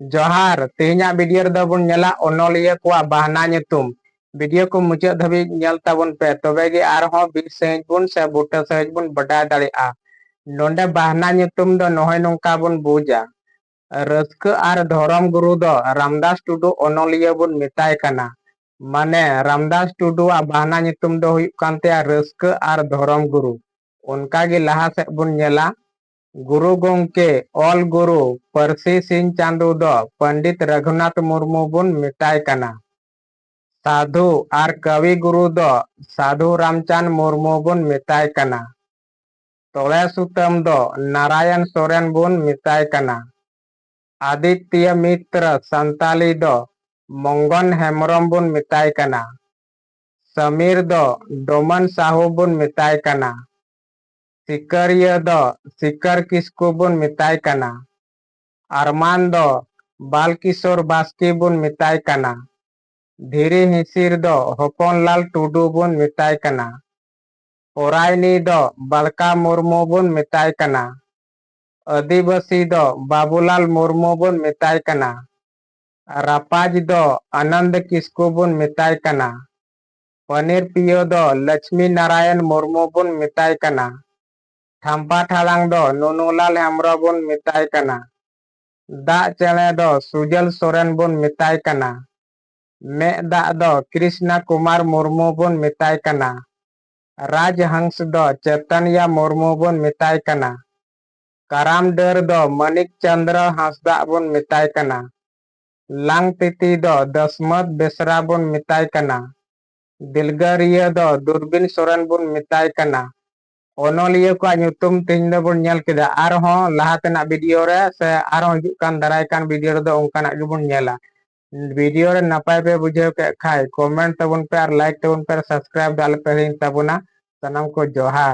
जोहार तेहना वीडियो दबुन नेला ओनोलिया को बहाना ᱧᱩᱛᱩᱢ वीडियो को मुचाद धाबी नेल ताबुन पे तबे गे आरहों बिर सहित बुन से बुटा सहित बुन बडाय दाड़ेआ नोंडे बहाना ᱧᱩᱛᱩᱢ दो नोहय नोंका बुन बुजा रस्क आर धरम गुरु दो रामदास टुडू ओनोलिया बुन मिताय कना माने रामदास टुडू आ बहाना ᱧᱩᱛᱩम दो हुयुक कानते रस्क आर धरम गुरु उनका गे लहा से बुन नेला गुरु गोंके ऑल गुरु परसी सिंह चांदू दो पंडित रघुनाथ मुर्मू बुन मिताय कना साधु आर कवि गुरु दो साधु रामचंद मुर्मू बुन मिताय कना तोड़े सुतम दो नारायण सोरेन बुन मिताय कना आदित्य मित्र संताली दो मंगन हेमरम बुन मिताय कना समीर दो डोमन साहू बुन मिताय कना सिकरिया दो सिकर किसकु बुन मिताय कना अरमान दो बालकिशोर बास्की बुन मिताय कना धीरे हिसिर दो हपनलाल टुडू बुन मिताय कना ओरायनी दो बलका मुर्मू बुन मिताय कना आदिवासी दो बाबूलाल मुर्मू बुन मिताय कना रापाज दो आनंद किसकु बुन मिताय कना पनीर पियो दो लक्ष्मी नारायण मुर्मू बुन मिताय कना थाम्पा ठालांग दो नुनुलाल हेम्ब्रो बुन मिताय कना दा चेणे दो सुजल सोरेन बुन मिताय कना मे दा दो कृष्णा कुमार मुर्मू बुन मिताय कना राजहंस दो चैतन्य मुर्मू बुन मिताय कना कराम डर दो मणिक चंद्र हांसदा बुन मिताय कना लांग तिथि दो दसमत बेसरा बुन मिताय कना दिलगरिया दो दूरबीन सोरेन बुन मिताय कना ओनोलिया को ᱧᱩᱛᱩᱢ तेहन दो बुन नेल केदा आरहों लाहातेना वीडियो रे से आरहों हिजुक कान दाराय कान वीडियो रे दो ओंकाना गेबुन नेला वीडियो रे नपाय पे बुझाव के खाय कमेंट तबुन पे और लाइक तबुन पे सब्सक्राइब दाल पे हिन तबुना सनम को जोहार।